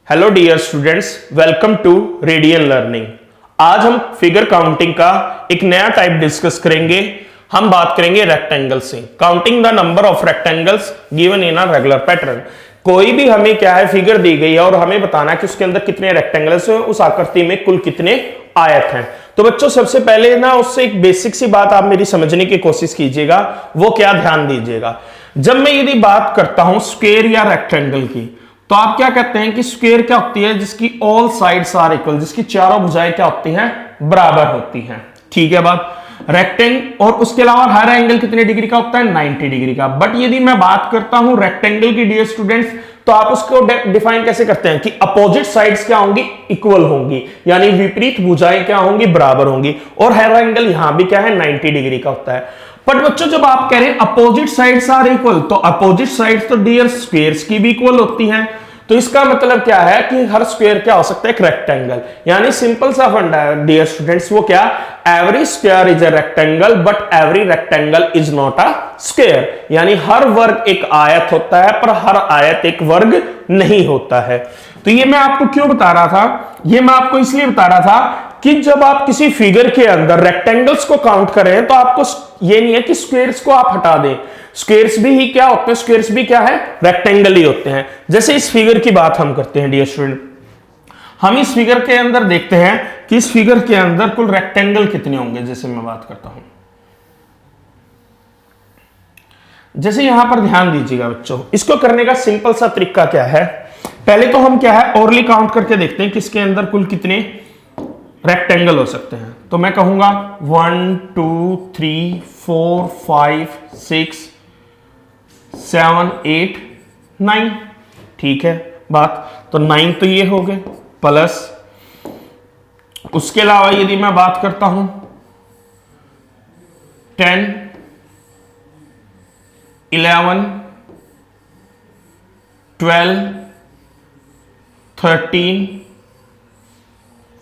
Hello dear students, welcome to Radian Learning. आज हम figure counting का एक नया टाइप डिस्कस करेंगे। हम बात करेंगे रेक्टेंगल से। Counting the number of rectangles given in a regular pattern. कोई भी हमें क्या है फिगर दी गई है और हमें बताना है कि उसके अंदर कितने रेक्टेंगल्स हैं, उस आकृति में कुल कितने आयत हैं। तो बच्चों सबसे पहले ना उससे एक बेसिक सी बात आप मेरी समझने की कोशिश कीजिएगा। वो क्या, ध्यान दीजिएगा। जब मैं यदि बात करता हूं स्क्वायर या रेक्टेंगल की, तो आप क्या कहते हैं कि स्क्वायर क्या होती है? जिसकी ऑल साइड्स आर इक्वल, जिसकी चारों भुजाएं क्या होती हैं? बराबर होती हैं। ठीक है बात। रेक्टेंगल और उसके अलावा हर एंगल कितने डिग्री का होता है? 90 डिग्री का। बट यदि मैं बात करता हूं रेक्टेंगल की डियर स्टूडेंट्स, तो आप उसको डिफाइन कैसे करते हैं कि अपोजिट साइड्स क्या होंगी? इक्वल होंगी, यानी विपरीत भुजाएं क्या होंगी? बराबर होंगी। और हर एंगल यहां भी क्या है? 90 डिग्री का होता है। बट बच्चों जब आप कह रहे हैं अपोजिट साइड्स आर इक्वल, तो अपोजिट साइड्स तो डियर स्क्वायर्स की भी इक्वल होती हैं। तो इसका मतलब क्या है कि हर स्क्वायर क्या हो सकता है? एक रेक्टेंगल। यानी सिंपल सा फंडा है डियर स्टूडेंट्स, वो क्या? Every square is a rectangle but every rectangle is not a square. यानी हर वर्ग एक आयत होता है पर हर आयत एक वर्ग नहीं होता है। तो ये मैं आपको क्यों बता रहा था? ये मैं आपको इसलिए बता रहा था कि जब आप किसी फिगर के अंदर रेक्टेंगल्स को काउंट करें तो आपको ये नहीं है कि स्क्वायर्स को आप हटा दें। स्क्वायर्स भी ही क्या होते हैं? स्क्वायर्स भी क्या है? रेक्टेंगल ही होते हैं। जैसे इस फिगर की बात हम करते हैं डियर स्टूडेंट, हम इस फिगर के अंदर देखते हैं कि इस फिगर के अंदर कुल रेक्टेंगल कितने होंगे। जैसे मैं बात करता हूं, जैसे यहां पर ध्यान दीजिएगा बच्चों, इसको करने का सिंपल सा तरीका क्या है? पहले तो हम क्या है ओरली काउंट करके देखते हैं कि इसके अंदर कुल कितने रेक्टेंगल हो सकते हैं। तो मैं कहूंगा 1 2 3 4 5 6 7 8 9। ठीक है बात। तो 9 तो ये हो गए, प्लस उसके अलावा यदि मैं बात करता हूं 10 11 12 13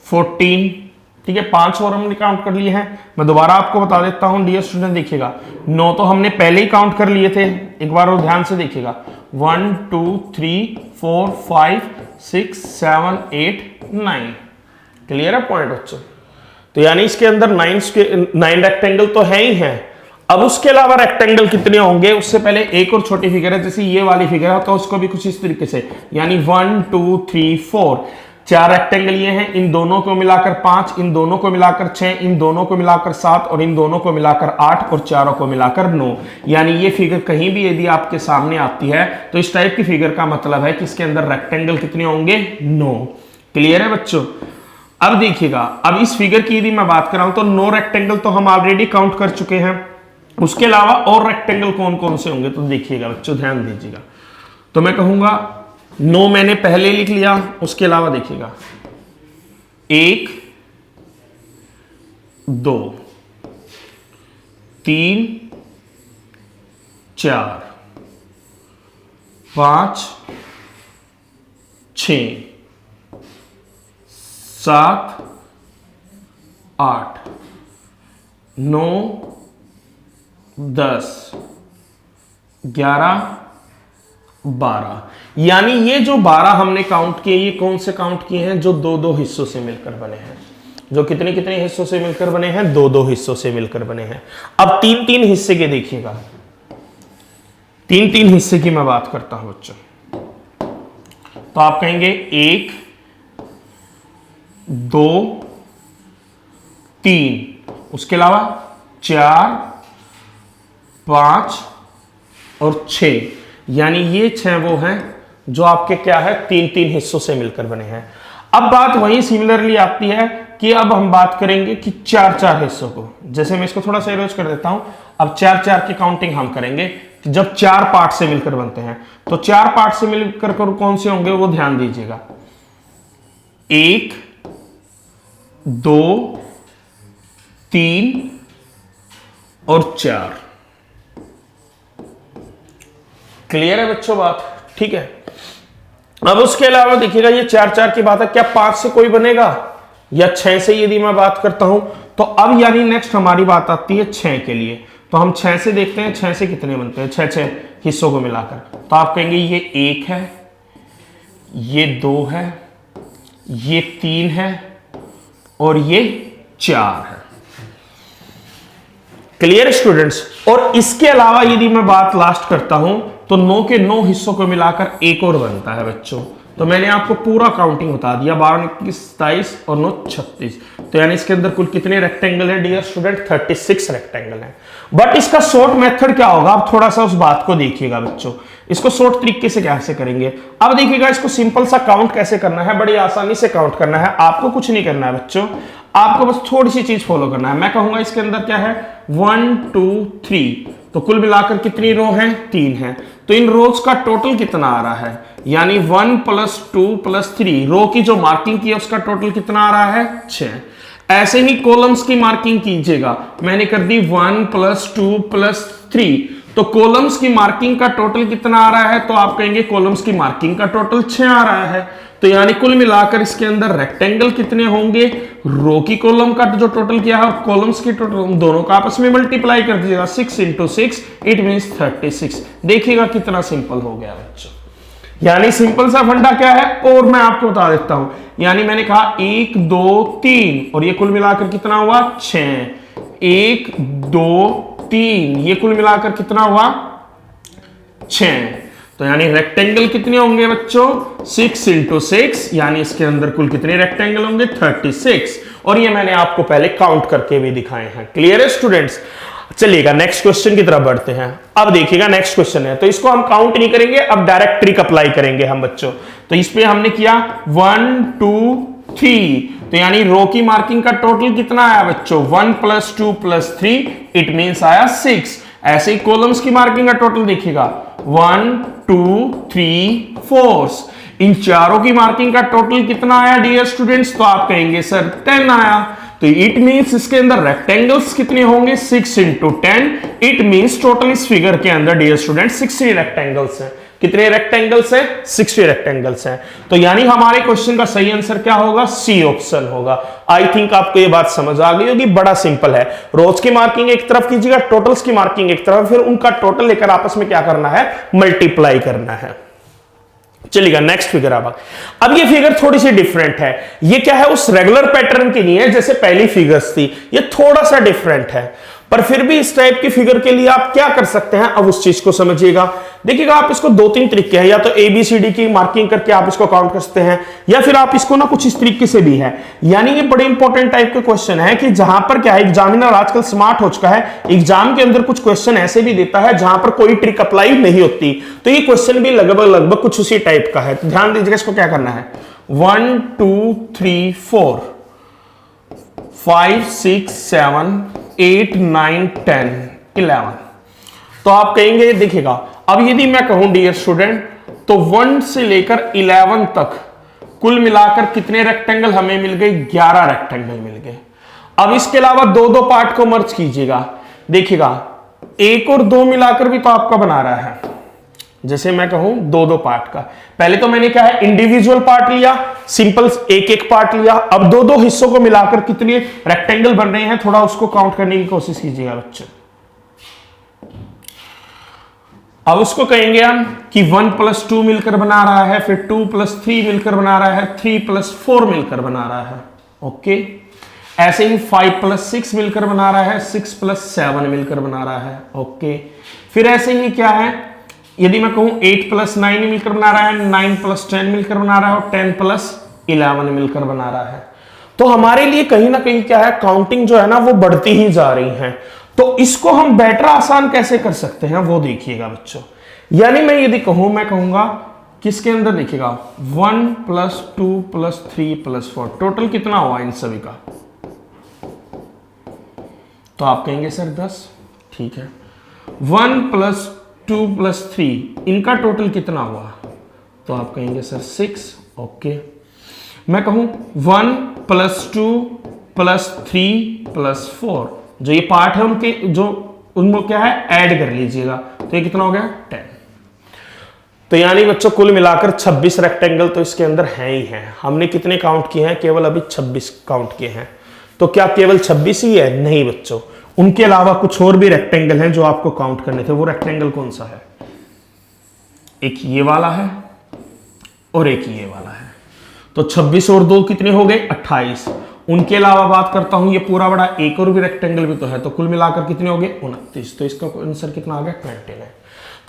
14। ठीक है, 5 और हमने काउंट कर लिए हैं। मैं दोबारा आपको बता देता हूं डियर स्टूडेंट, देखिएगा 9 तो हमने पहले ही काउंट कर लिए थे। एक बार और ध्यान से देखिएगा, 1 2 3 4 5 6 7 8 9। क्लियर है पॉइंट बच्चों? तो यानी इसके अंदर 9 रेक्टेंगल तो है ही हैं। अब उसके अलावा रेक्टेंगल कितने होंगे? उससे पहले एक और छोटी फिगर है, जैसे ये वाली फिगर है, तो उसको भी कुछ इस तरीके से, यानी 1 2 3 4 4 रेक्टेंगल ये हैं। इन दोनों को मिलाकर 5, इन दोनों को मिलाकर 6, इन दोनों को मिलाकर 7 और इन दोनों को मिलाकर 8 और चारों को मिलाकर 9। यानी ये फिगर कहीं भी यदि आपके सामने आती है तो इस टाइप की फिगर का मतलब है कि इसके अंदर रेक्टेंगल कितने होंगे? 9। क्लियर है बच्चों? अब देखिएगा, अब इस फिगर की यदि मैं बात कर रहा हूं तो 9 रेक्टेंगल तो हम ऑलरेडी काउंट कर चुके हैं। उसके अलावा और रेक्टेंगल कौन कौन से होंगे? तो देखिएगा बच्चों, ध्यान दीजिएगा। तो मैं कहूंगा 9 मैंने पहले लिख लिया। उसके अलावा देखिएगा 1 2 3 4 5 6 7 8 9 10 11 12। यानी ये जो 12 हमने काउंट किए, ये कौन से काउंट किए हैं? जो 2-2 हिस्सों से मिलकर बने हैं। जो कितने कितने हिस्सों से मिलकर बने हैं? 2-2 हिस्सों से मिलकर बने हैं। अब 3-3 हिस्से के देखिएगा, 3-3 हिस्से की मैं बात करता हूं बच्चों। तो आप कहेंगे 1 2 3, उसके अलावा 4 5 और 6। यानी ये 6 वो हैं जो आपके क्या है? 3-3 हिस्सों से मिलकर बने हैं। अब बात वही सिमिलरली आती है कि अब हम बात करेंगे कि 4-4 हिस्सों को। जैसे मैं इसको थोड़ा सा एरोज कर देता हूं। अब 4-4 की काउंटिंग हम करेंगे जब 4 पार्ट से मिलकर बनते हैं। तो 4 पार्ट से मिलकर कौन से होंगे वो ध्यान दीजिएगा, 1 2 3 और 4। क्लियर है बच्चों बात? ठीक है। अब उसके अलावा देखिएगा ये 4-4 की बात है, क्या 5 से कोई बनेगा या 6 से यदि मैं बात करता हूं तो अब यानी नेक्स्ट हमारी बात आती है 6 के लिए। तो हम 6 से देखते हैं 6 से कितने बनते हैं, 6 हिस्सों को मिलाकर। तो आप कहेंगे ये 1 है, ये 2 है, ये 3 है और ये 4 है। Clear students? और इसके अलावा यदि मैं बात लास्ट करता हूं तो 9 के 9 हिस्सों को मिलाकर एक और बनता है बच्चों। तो मैंने आपको पूरा काउंटिंग बता दिया, 12 21 27 और 9 36। तो यानी इसके अंदर कुल कितने रेक्टेंगल है डियर स्टूडेंट? 36 रेक्टेंगल है। बट इसका शॉर्ट मेथड क्या होगा? आप थोड़ा सा उस बात को देखिएगा बच्चों। इसको शॉर्ट तरीके से कैसे करेंगे? अब देखिएगा, इसको सिंपल सा काउंट कैसे करना है, बड़ी आसानी से काउंट करना है। आपको कुछ नहीं करना है बच्चों, आपको बस थोड़ी सी चीज फॉलो करना है। मैं कहूंगा इसके अंदर क्या है, 1 2 3, तो कुल मिलाकर कितनी रो है? 3 है। तो इन रोज का टोटल कितना आ रहा है? यानी 1 + 2 + 3, रो की जो मार्किंग की है उसका टोटल कितना आ रहा है? 6। ऐसे ही कॉलम्स की मार्किंग कीजिएगा, मैंने कर दी 1 + 2 + 3, तो कॉलम्स की मार्किंग का टोटल कितना आ रहा है? तो आप कहेंगे कॉलम्स की मार्किंग का टोटल 6 आ रहा है। तो यानी कुल मिलाकर इसके अंदर रेक्टेंगल कितने होंगे? रो की कॉलम का जो टोटल किया है और कॉलम्स की टोटल, दोनों का आपस में मल्टीप्लाई कर दीजिएगा। 6 × 6 इट मींस 36। देखिएगा कितना सिंपल हो गया बच्चों। यानी सिंपल सा फंडा क्या है, और मैं आपको बता देता हूं। यानी मैंने कहा 1 2 3 और ये कुल मिलाकर कितना हुआ? 6। 1 2 3, ये कुल मिलाकर कितना हुआ? 6। तो यानी रेक्टेंगल कितने होंगे बच्चों? 6 × 6, यानी इसके अंदर कुल कितने रेक्टेंगल होंगे? 36। और ये मैंने आपको पहले काउंट करके भी दिखाए हैं। क्लियर है स्टूडेंट्स? चलिएगा नेक्स्ट क्वेश्चन की तरफ बढ़ते हैं। अब देखिएगा नेक्स्ट क्वेश्चन है, तो इसको हम काउंट नहीं करेंगे, अब डायरेक्ट ट्रिक अप्लाई करेंगे हम बच्चों। तो इस पे हमने किया 1 2 3, तो यानी रो की मार्किंग का टोटल कितना आया बच्चों? 1 + 2 + 3 इट मींस आया 6। ऐसे ही कॉलम्स की मार्किंग का टोटल देखिएगा 1 2 3 4, इन चारों की मार्किंग का टोटल कितना आया डियर स्टूडेंट्स? तो आप कहेंगे सर 10 आया। तो इट मींस इसके अंदर रेक्टेंगल्स कितने होंगे? 6 × 10, इट मींस टोटल इस फिगर के अंदर डियर स्टूडेंट्स 60 रेक्टेंगल्स हैं। कितने रेक्टेंगल्स हैं? 60 रेक्टेंगल्स हैं। तो यानी हमारे क्वेश्चन का सही आंसर क्या होगा? सी ऑप्शन होगा। आई थिंक आपको ये बात समझ आ गई होगी, बड़ा सिंपल है। रोज की मार्किंग एक तरफ कीजिएगा, टोटल्स की मार्किंग एक तरफ, फिर उनका टोटल लेकर आपस में क्या करना है? मल्टीप्लाई करना है। चलिएगा नेक्स्ट फिगर। अब ये फिगर थोड़ी सी डिफरेंट है। ये क्या है? उस रेगुलर पैटर्न की नहीं है जैसे पहली फिगर्स थी, ये थोड़ा सा डिफरेंट है। पर फिर भी इस टाइप की फिगर के लिए आप क्या कर सकते हैं, अब उस चीज को समझिएगा। देखिएगा, आप इसको 2-3 तरीके हैं, या तो ABCD की मार्किंग करके आप इसको काउंट कर सकते हैं, या फिर आप इसको ना कुछ इस तरीके से भी है। यानी ये बड़े इंपॉर्टेंट टाइप के क्वेश्चन है कि जहां पर क्या है, एग्जामिनर आजकल स्मार्ट हो चुका है, एग्जाम के अंदर कुछ क्वेश्चन ऐसे भी देता है जहां पर कोई ट्रिक अप्लाई नहीं होती। तो ये क्वेश्चन भी लगभग कुछ उसी टाइप का है। तो ध्यान दीजिएगा, इसको क्या करना है, 1 2 3 4 5 6 7 8 9 10 11। तो आप कहेंगे, देखिएगा अब यदि मैं कहूं डियर स्टूडेंट, तो 1 से लेकर 11 तक कुल मिलाकर कितने रेक्टेंगल हमें मिल गए? 11 रेक्टेंगल मिल गए। अब इसके अलावा 2-2 पार्ट को मर्ज कीजिएगा। देखिएगा 1 और 2 मिलाकर भी तो आपका बना रहा है, जैसे मैं कहूं 2-2 पार्ट का। पहले तो मैंने क्या है, इंडिविजुअल पार्ट लिया, सिंपल एक पार्ट लिया। अब 2-2 हिस्सों को मिलाकर कितने रेक्टेंगल बन रहे हैं, थोड़ा उसको काउंट करने की कोशिश कीजिएगा बच्चे। अब उसको कहेंगे हम कि 1 + 2 मिलकर बना रहा है, फिर 2 + 3 मिलकर बना रहा है, 3 + 4 मिलकर बना रहा है। ओके, ऐसे ही 5 + 6 मिलकर बना रहा है, 6 + 7 मिलकर बना रहा है। ओके, फिर ऐसे ही क्या है, यदि मैं कहूं 8 + 9 मिलकर बना रहा है, 9 + 10 मिलकर बना रहा है, और 10 + 11 मिलकर बना रहा है। तो हमारे लिए कहीं ना कहीं क्या है, काउंटिंग जो है ना वो बढ़ती ही जा रही है। तो इसको हम बेटर आसान कैसे कर सकते हैं वो देखिएगा बच्चों। यानी मैं यदि कहूं, मैं कहूंगा किसके अंदर देखिएगा 1 + 2 + 3 + 4, टोटल कितना हुआ इन सभी का? तो आप कहेंगे सर 10। ठीक है, 1 + 2 + 3 इनका टोटल कितना हुआ? तो आप कहेंगे सर 6। ओके, मैं कहूं 1 + 2 + 3 + 4, जो ये पार्ट है उनके, जो उनको क्या है ऐड कर लीजिएगा, तो ये कितना हो गया 10। तो यानी बच्चों कुल मिलाकर 26 रेक्टेंगल तो इसके अंदर हैं ही हैं। हमने कितने काउंट किए हैं? केवल अभी 26 काउंट किए हैं। तो क्या केवल 26 ही है? नहीं बच्चों, उनके अलावा कुछ और भी रेक्टेंगल हैं जो आपको काउंट करने थे। वो रेक्टेंगल कौन सा है? एक ये वाला है, और एक ये वाला है। तो 26 और 2 कितने हो गए 28। उनके अलावा बात करता हूं ये पूरा बड़ा एक और भी रेक्टेंगल भी तो है, तो कुल मिलाकर कितने हो गए 29। तो इसका आंसर कितना आ गया 29।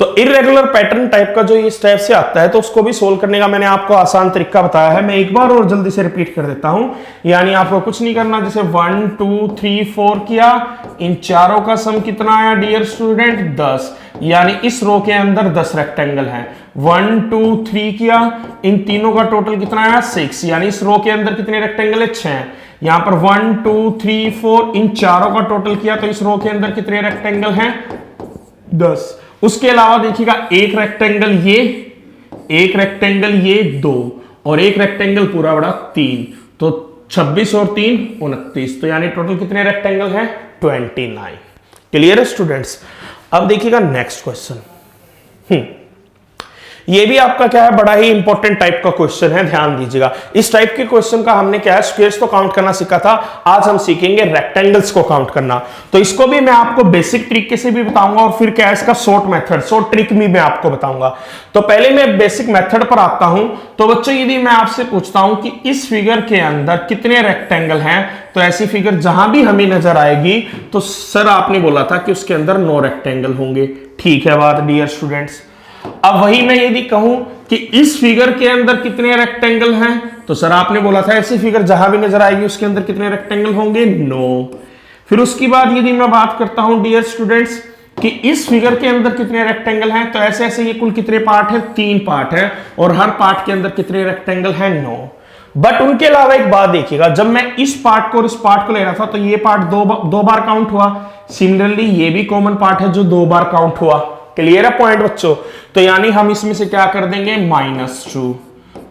तो इरेगुलर पैटर्न टाइप का जो इस टाइप से आता है तो उसको भी सोल्व करने का मैंने आपको आसान तरीका बताया है। मैं एक बार और जल्दी से रिपीट कर देता हूं, यानी आपको कुछ नहीं करना। जैसे 1 2 3 4 किया, इन चारों का सम कितना आया डियर स्टूडेंट 10, यानी इस रो के अंदर 10 रेक्टेंगल हैं। 1 2 3 किया, इन तीनों का टोटल कितना आया 6, यानी इस रो के अंदर कितने रेक्टेंगल है 6। यहां पर 1 2 3 4, इन चारों का टोटल किया तो इस रो के अंदर कितने रेक्टेंगल हैं 10। उसके अलावा देखिएगा एक रेक्टेंगल ये, एक रेक्टेंगल ये 2, और एक रेक्टेंगल पूरा बड़ा 3। तो 26 और 3 29, तो यानी टोटल कितने रेक्टेंगल हैं 29। क्लियर है स्टूडेंट्स। अब देखिएगा नेक्स्ट क्वेश्चन। ये भी आपका क्या है बड़ा ही इंपॉर्टेंट टाइप का क्वेश्चन है, ध्यान दीजिएगा। इस टाइप के क्वेश्चन का हमने क्या है स्क्वायर्स तो काउंट करना सीखा था, आज हम सीखेंगे रेक्टेंगल्स को काउंट करना। तो इसको भी मैं आपको बेसिक तरीके से भी बताऊंगा और फिर क्या है इसका शॉर्ट मेथड, शॉर्ट ट्रिक भी मैं आपको बताऊंगा। तो पहले मैं बेसिक मेथड पर आता हूं। तो बच्चों यदि मैं आपसे पूछता हूं कि इस फिगर के अंदर कितने रेक्टेंगल हैं, तो ऐसी फिगर जहां भी हमें नजर आएगी तो सर आपने बोला था कि उसके अंदर 9 रेक्टेंगल होंगे। ठीक है बात डियर स्टूडेंट्स। अब वही मैं यदि कहूं कि इस फिगर के अंदर कितने रेक्टेंगल हैं, तो सर आपने बोला था ऐसी फिगर जहां भी नजर आएगी उसके अंदर कितने रेक्टेंगल होंगे 9। फिर उसकी बाद यदि मैं बात करता हूं डियर स्टूडेंट्स कि इस फिगर के अंदर कितने रेक्टेंगल हैं, तो ऐसे ऐसे ये कुल कितने पार्ट हैं 3 पार्ट हैं, और हर पार्ट के अंदर कितने रेक्टेंगल हैं 9। बट उनके अलावा एक बात देखिएगा, जब मैं इस पार्ट को और इस पार्ट को ले रहा था तो ये पार्ट दो बार काउंट हुआ। सिमिलरली ये भी कॉमन पार्ट है जो 2 बार काउंट हुआ। क्लियर है पॉइंट बच्चों। तो यानी हम इसमें से क्या कर देंगे -2।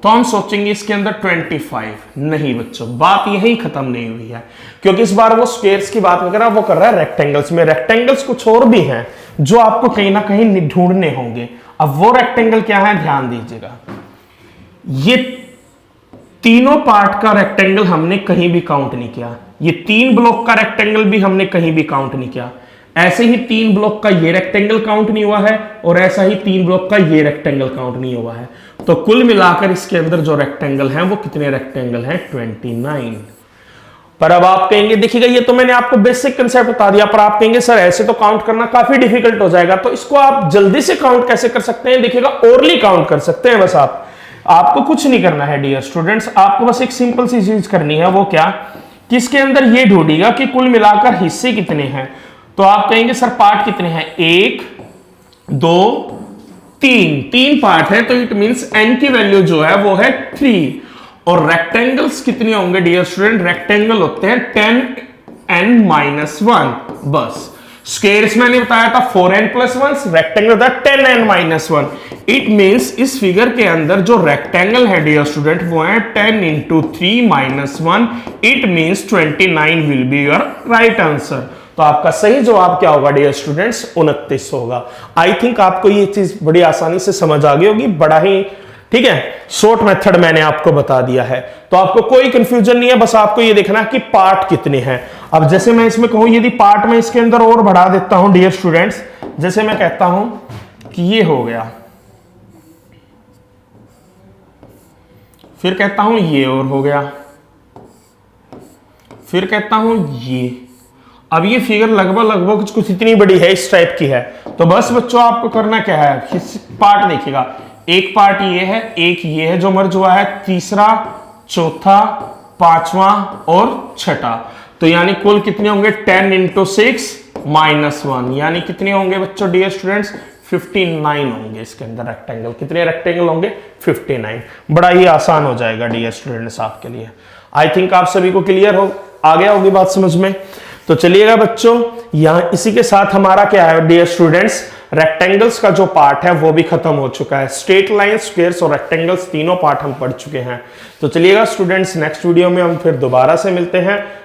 तो हम सोचेंगे इसके अंदर 25। नहीं बच्चों, बात यही खत्म नहीं हुई है, क्योंकि इस बार वो स्क्वायर्स की बात नहीं कर रहा, वो कर रहा है रेक्टेंगल्स में। रेक्टेंगल्स कुछ और भी हैं जो आपको कहीं ना कहीं ढूंढने होंगे। अब वो रेक्टेंगल क्या है ध्यान दीजिएगा। ये तीनों पार्ट का रेक्टेंगल हमने कहीं भी काउंट नहीं किया, ये 3 ब्लॉक का रेक्टेंगल भी हमने कहीं भी काउंट नहीं किया। ऐसे ही 3 ब्लॉक का ये रेक्टेंगल काउंट नहीं हुआ है, और ऐसा ही 3 ब्लॉक का ये रेक्टेंगल काउंट नहीं हुआ है। तो कुल मिलाकर इसके अंदर जो रेक्टेंगल हैं वो कितने रेक्टेंगल हैं 29। पर अब आप कहेंगे देखिएगा ये तो मैंने आपको बेसिक कंसेप्ट बता दिया, पर आप कहेंगे सर ऐसे तो काउंट करना काफी डिफिकल्ट हो जाएगा। तो इसको आप जल्दी से काउंट कैसे कर सकते हैं, देखिएगा ओरली काउंट कर सकते हैं। बस आपको कुछ नहीं करना है डियर स्टूडेंट्स, आपको बस एक सिंपल सी चीज करनी है। वो क्या कि इसके अंदर ये ढूंढेगा कि कुल मिलाकर हिस्से कितने हैं। तो आप कहेंगे सर पार्ट कितने हैं 1 2 3 पार्ट है, तो इट मींस n की वैल्यू जो है वो है 3। और रेक्टेंगल्स कितने होंगे डियर स्टूडेंट, रेक्टेंगल होते हैं 10n-1। बस स्क्वायर्स मैंने बताया था 4n+1, रेक्टेंगल था 10n-1। इट मींस इस फिगर के अंदर जो रेक्टेंगल है डियर स्टूडेंट वो है 10 × 3-1। It means 29 will be your right answer. तो आपका सही जवाब क्या होगा डियर स्टूडेंट्स 29 होगा। आई थिंक आपको ये चीज बड़ी आसानी से समझ आ गई होगी, बड़ा ही ठीक है शॉर्ट मेथड मैंने आपको बता दिया है। तो आपको कोई कंफ्यूजन नहीं है, बस आपको ये देखना है कि पार्ट कितने हैं। अब जैसे मैं इसमें कहूं यदि पार्ट में इसके अंदर और बढ़ा देता हूं डियर स्टूडेंट्स, जैसे मैं कहता हूं कि ये हो गया, फिर कहता हूं ये और हो गया, फिर कहता हूं ये। अब ये फिगर लगभग कुछ इतनी बड़ी है, इस टाइप की है। तो बस बच्चों आपको करना क्या है, पार्ट देखिएगा, एक पार्ट ये है, एक ये है जो मर्ज हुआ है, तीसरा, चौथा, पांचवा और छठा। तो यानी कुल कितने होंगे 10 × 6-1, यानी कितने होंगे बच्चों डियर स्टूडेंट्स 59 होंगे। इसके अंदर रेक्टेंगल कितने रेक्टेंगल होंगे 59। बड़ा ही आसान हो जाएगा डियर स्टूडेंट्स आपके लिए। आई थिंक आप सभी को क्लियर हो आ गया होगी बात समझ में। तो चलिएगा बच्चों, यहां इसी के साथ हमारा क्या है डियर स्टूडेंट्स, रेक्टेंगल्स का जो पार्ट है वो भी खत्म हो चुका है। स्ट्रेट लाइन, स्क्वायर्स और रेक्टेंगल्स तीनों पार्ट हम पढ़ चुके हैं। तो चलिएगा स्टूडेंट्स, नेक्स्ट वीडियो में हम फिर दोबारा से मिलते हैं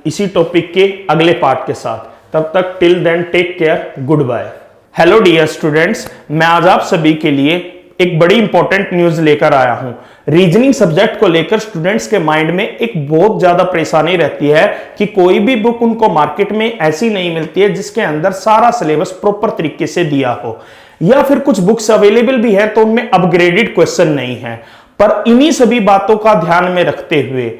इसी टॉपिक के अगले पार्ट के साथ। तब तक till then take care, good bye. Hello dear students, मैं आज आप सभी के लिए एक बड़ी इंपॉर्टेंट न्यूज लेकर आया हूं। रीजनिंग सब्जेक्ट को लेकर स्टूडेंट्स के माइंड में एक बहुत ज्यादा परेशानी रहती है कि कोई भी बुक उनको मार्केट में ऐसी नहीं मिलती है जिसके अंदर सारा सिलेबस प्रॉपर तरीके से दिया हो, या फिर कुछ बुक्स अवेलेबल भी है तो उनमें अपग्रेडेड क्वेश्चन नहीं है। पर इन्हीं सभी बातों का ध्यान में रखते हुए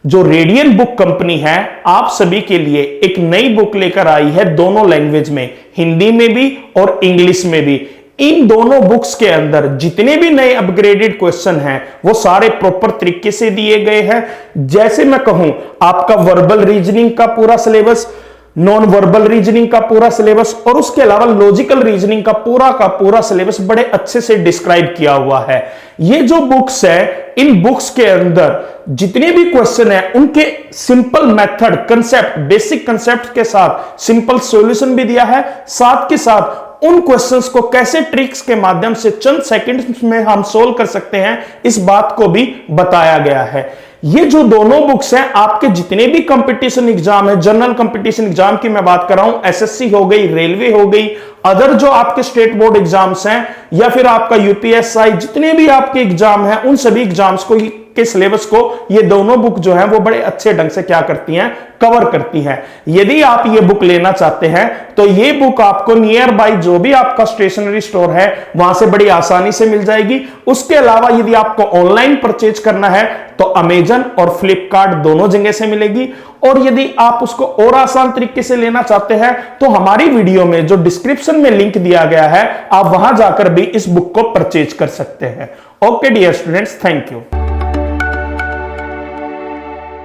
जो रेडियन बुक कंपनी है आप सभी के लिए एक नई बुक लेकर आई है, दोनों लैंग्वेज में, हिंदी में भी और इंग्लिश में भी। इन दोनों बुक्स के अंदर जितने भी नए अपग्रेडेड क्वेश्चन हैं वो सारे प्रॉपर तरीके से दिए गए हैं। जैसे मैं कहूं, आपका वर्बल रीजनिंग का पूरा सिलेबस, नॉन वर्बल रीजनिंग का पूरा सिलेबस और उसके अलावा लॉजिकल रीजनिंग का पूरा सिलेबस बड़े अच्छे से डिस्क्राइब किया हुआ है। ये जो बुक्स है, इन बुक्स के अंदर जितने भी क्वेश्चन है उनके simple method, concept, basic concept के साथ सिंपल सॉल्यूशन भी दिया है। साथ के साथ उन क्वेश्चंस को कैसे ट्रिक्स के माध्यम से चंद सेकंड्स में हम सोल्व कर सकते हैं, इस बात को भी बताया गया है। ये जो दोनों बुक्स हैं, आपके जितने भी कंपटीशन एग्जाम है, जनरल कंपटीशन एग्जाम की मैं बात कर रहा हूं, एसएससी हो गई, रेलवे हो गई, अदर जो आपके स्टेट बोर्ड एग्जाम्स हैं या फिर आपका यूपीएसआई, जितने भी आपके एग्जाम हैं, उन सभी एग्जाम्स को के सिलेबस को ये दोनों बुक जो हैं वो बड़े अच्छे ढंग से क्या करती हैं, कवर करती हैं। यदि आप ये बुक लेना चाहते हैं तो ये बुक आपको नियर बाय जो भी आपका स्टेशनरी स्टोर है वहां से बड़ी आसानी से मिल जाएगी। उसके अलावा यदि आपको ऑनलाइन परचेज करना है तो अमेजन और फ्लिपकार्ट दोनों जगह से मिलेगी। और यदि आप उसको और आसान तरीके से लेना चाहते हैं तो हमारी वीडियो में जो डिस्क्रिप्शन में लिंक दिया गया है, आप वहां जाकर भी इस बुक को परचेज कर सकते हैं। Okay dear students, thank you.